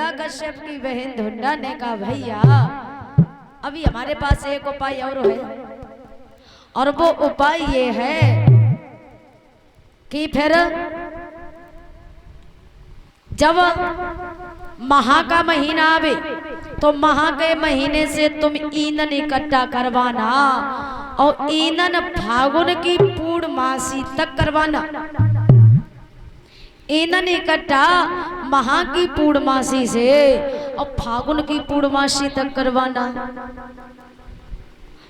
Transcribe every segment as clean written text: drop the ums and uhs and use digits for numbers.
हिरण्यकश्यप की बहन धुंडा ने कहा भैया अभी हमारे पास एक उपाय और है, और वो उपाय ये है कि फिर जब महा का महीना आवे तो महा के महीने से तुम ईंधन इकट्ठा करवाना और ईंधन फागुन की पूर्णमासी तक करवाना। ईंधन इकट्ठा महा की पूर्णमासी से और फागुन की पूर्णमासी तक करवाना।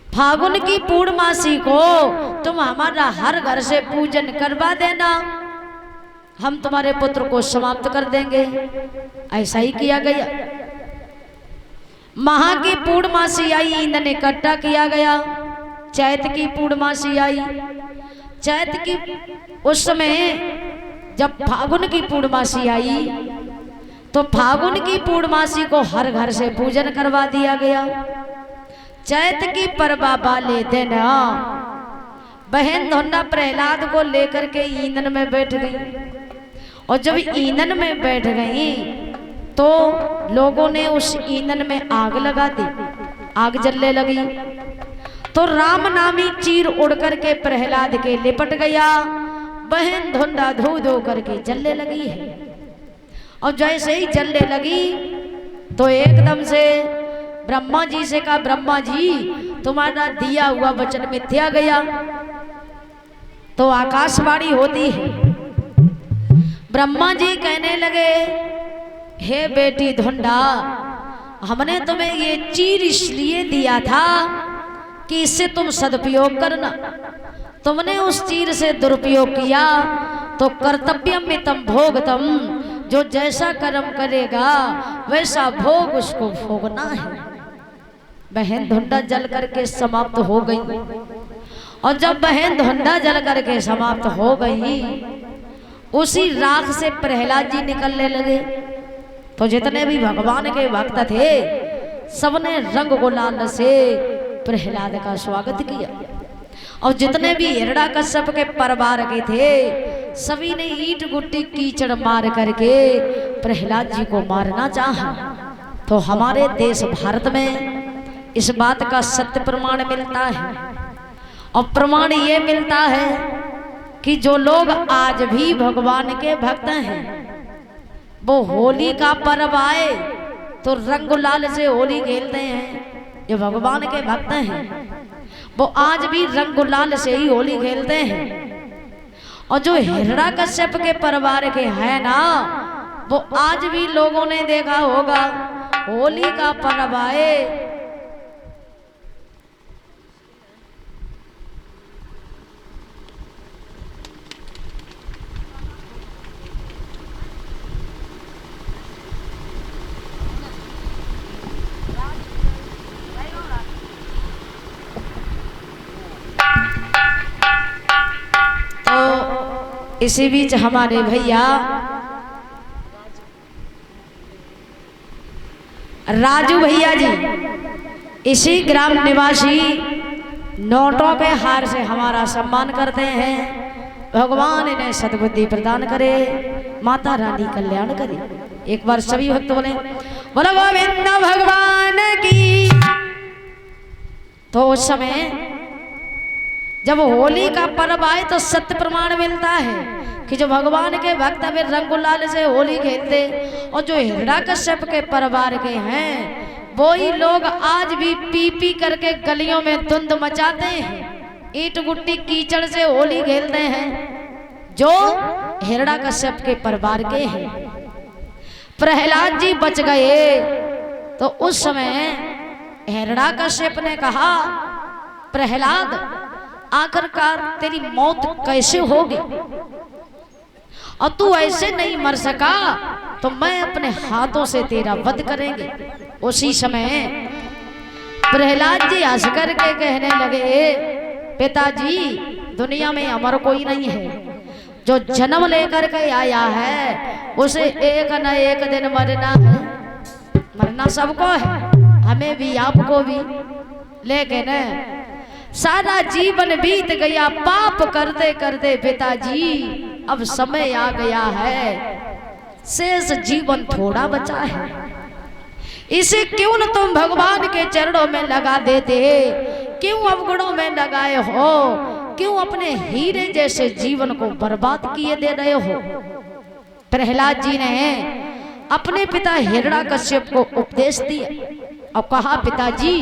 फागुन की पूर्णमासी को तुम हमारा हर घर से पूजन करवा देना, हम तुम्हारे पुत्र को समाप्त कर देंगे। ऐसा ही किया गया। महा की पूर्णमासी आई, ईंधन इकट्ठा किया गया। चैत की पूर्णमासी आई। चैत की उस समय जब फागुन की पूर्णमासी आई तो फागुन की पूर्णमासी को हर घर से पूजन करवा दिया गया। चैत की परवा वाले दिन बहन धुंडा प्रहलाद को लेकर के ईंधन में बैठ गई, और जब ईंधन में बैठ गई तो लोगों ने उस ईंधन में आग लगा दी। आग जलने लगी तो राम नामी चीर उड़ करके प्रहलाद के लिपट गया। बहन धुंडा धो धो करके जलने लगी है, और जैसे ही जलने लगी तो एकदम से ब्रह्मा जी से कहा ब्रह्मा जी तुम्हारा दिया हुआ वचन मिथ्या गया। तो आकाशवाणी होती है। ब्रह्मा जी कहने लगे हे बेटी धुंडा, हमने तुम्हें ये चीर इसलिए दिया था कि इससे तुम सदुपयोग करना। तुमने उस चीर से दुरुपयोग किया तो कर्तव्यम में तम भोगतम, जो जैसा कर्म करेगा वैसा भोग उसको भोगना है। बहन धुंडा जल करके समाप्त हो गई, और जब बहन धुंडा जल करके समाप्त हो गई उसी राख से प्रहलाद जी निकलने लगे। तो जितने भी भगवान के भक्त थे सबने रंग गुलाल से प्रहलाद का स्वागत किया, और जितने भी हिरण्यकश्यप के परिवार के थे सभी ने ईंट गुट्टी कीचड़ मार करके प्रहलाद जी को मारना चाहा। तो हमारे देश भारत में इस बात का सत्य प्रमाण मिलता है, और प्रमाण ये मिलता है कि जो लोग आज भी भगवान के भक्त हैं वो होली का पर्व आए तो रंग गुलाल से होली खेलते हैं। जो भगवान के भक्त हैं वो आज भी रंग गुलाल से ही होली खेलते हैं। और जो हिरण्यकश्यप के परिवार के हैं ना वो आज भी लोगों ने देखा होगा होली का पर्व आए इसी बीच हमारे भैया राजू भैया जी इसी ग्राम निवासी नोटों के हार से हमारा सम्मान करते हैं। भगवान इन्हें सद्बुद्धि प्रदान करे, माता रानी कल्याण करे। एक बार सभी भक्त बोले बोलो गोविंद भगवान की। तो उस समय जब होली का पर्व आए तो सत्य प्रमाण मिलता है कि जो भगवान के भक्त वे रंग गुलाल से होली खेलते, और जो हिरण्यकश्यप के परिवार के हैं वो ही लोग आज भी पी पी करके गलियों में धुंध मचाते हैं, ईंट गुट्टी कीचड़ से होली खेलते हैं जो हिरण्यकश्यप के परिवार के हैं। प्रहलाद जी बच गए। तो उस समय हिरण्यकश्यप ने कहा प्रहलाद आखिरकार तेरी मौत कैसे होगी, और तू ऐसे नहीं मर सका तो मैं अपने हाथों से तेरा वध करेंगे। उसी समय प्रहलाद जी हंस करके कहने लगे पिताजी दुनिया में अमर कोई नहीं है, जो जन्म लेकर के आया है उसे एक न एक दिन मरना है। मरना सबको है, हमें भी आपको भी, लेकिन सारा जीवन बीत गया पाप करते करते पिताजी, अब समय आ गया है, शेष जीवन थोड़ा बचा है। इसे क्यों न तुम भगवान के चरणों में लगा देते, क्यों अवगुणों में लगाए हो, क्यों अपने हीरे जैसे जीवन को बर्बाद किए दे रहे हो। प्रहलाद जी ने अपने पिता हिरण्याकश्यप को उपदेश दिया और कहा, पिताजी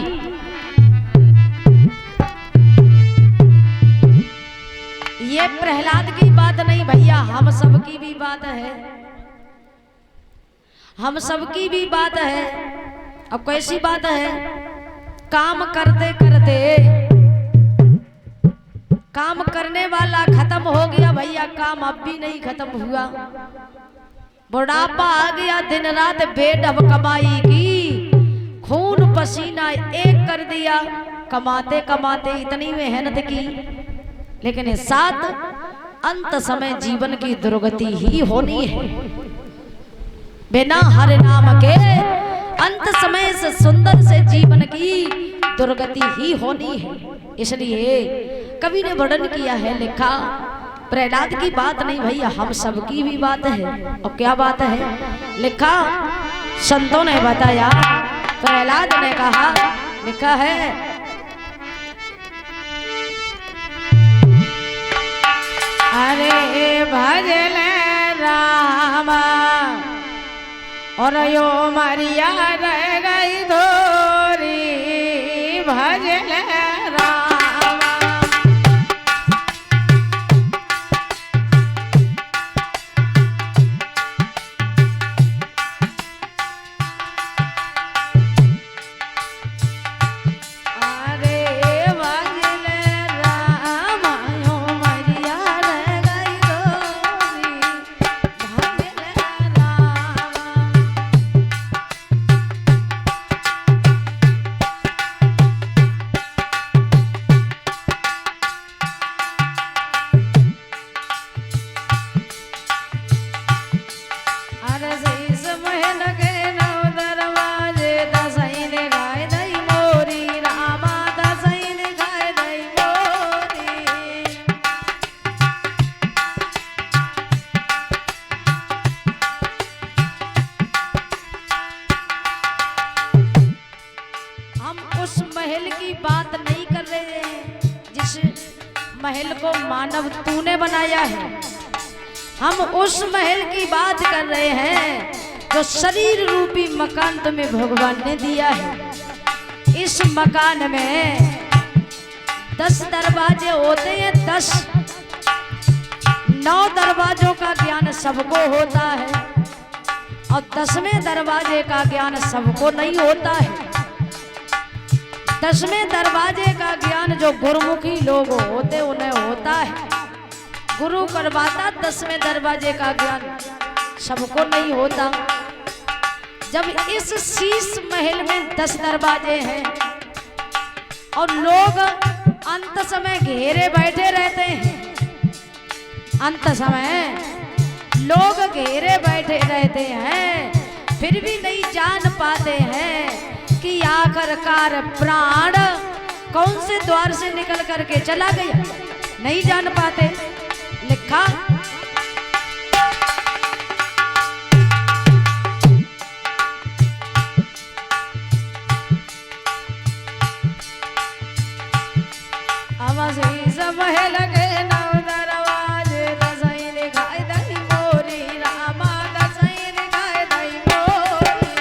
ये प्रहलाद की बात नहीं भैया, हम सबकी भी बात है, हम सबकी भी बात है। अब कैसी बात है? काम करते करते काम करने वाला खत्म हो गया भैया, काम अब भी नहीं खत्म हुआ। बुढ़ापा आ गया, दिन रात बेढब कमाई की, खून पसीना एक कर दिया, कमाते कमाते इतनी मेहनत की, लेकिन साथ अंत समय जीवन की दुर्गति ही होनी है। बिना हरि नाम के अंत समय से सुंदर से जीवन की दुर्गति ही होनी है। इसलिए कवि ने वर्णन किया है, लिखा, प्रहलाद की बात नहीं भैया, हम सबकी भी बात है। और क्या बात है? लिखा, संतों ने बताया, प्रहलाद ने कहा, लिखा है, अरे भजन रामा और यो मरिया रह गई धोरी, भजन रामा। अरे भजन रामा यो मरिया रह गई धोरी, भजन रामा। बात नहीं कर रहे हैं जिस महल को मानव तूने बनाया है, हम उस महल की बात कर रहे हैं जो शरीर रूपी मकान तुम्हें भगवान ने दिया है। इस मकान में 10 दरवाजे होते हैं, 10 9 दरवाजों का ज्ञान सबको होता है और 10वें दरवाजे का ज्ञान सबको नहीं होता है। 10वें दरवाजे का ज्ञान जो गुरुमुखी लोग होते उन्हें होता है, गुरु करवाता। 10वें दरवाजे का ज्ञान सबको नहीं होता। जब इस शीश महल में 10 दरवाजे हैं और लोग अंत समय घेरे बैठे रहते हैं, अंत समय लोग घेरे बैठे रहते हैं, फिर भी नहीं जान पाते हैं कि आखिरकार प्राण कौन से द्वार से निकल करके चला गया, नहीं जान पाते। लिखा समय लगे नौ दरवाजे, दसई दिखाई दई मोरी रामा, दसई दिखाई दई मोरी।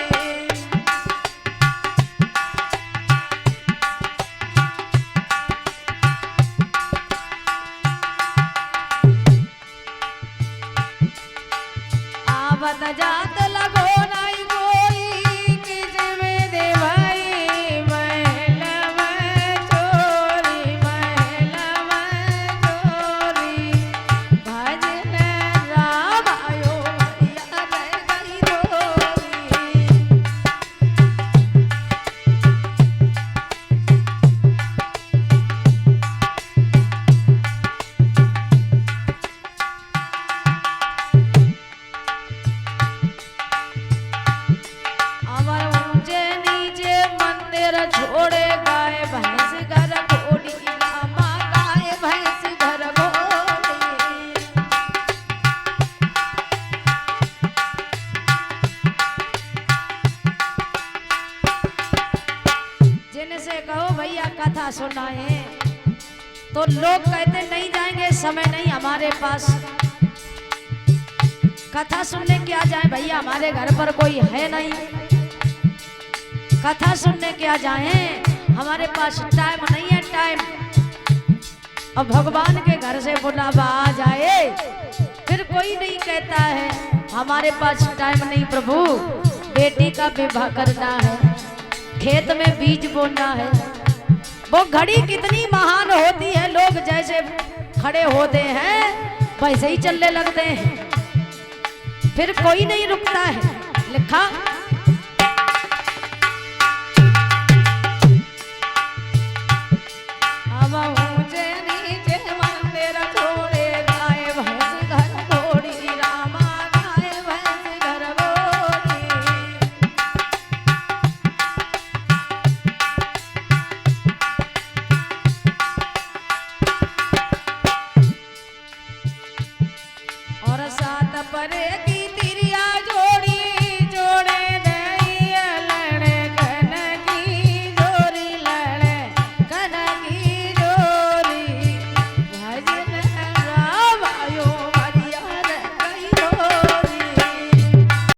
आवत जात लगो नहीं कोई, किस में दे भाई महल में चोरी, महल में चोरी। भजन राम आयो मैया रह गई धोरी। अमर ऊंचे नीचे मंदिर छोड़े, गाय भैंस घर घोड़ी रामा, गाय भैंस घर घोड़ी। कथा सुनाए तो लोग कहते नहीं जाएंगे, समय नहीं हमारे पास। कथा सुनने क्या जाए भैया, हमारे घर पर कोई है नहीं। कथा सुनने क्या जाए, हमारे पास टाइम नहीं है, टाइम। अब भगवान के घर से बुलावा आ जाए फिर कोई नहीं कहता है हमारे पास टाइम नहीं प्रभु, बेटी का विवाह करना है, खेत में बीज बोना है। वो घड़ी कितनी महान होती है, लोग जैसे खड़े होते हैं वैसे ही चलने लगते हैं, फिर कोई नहीं रुकता है। लिखा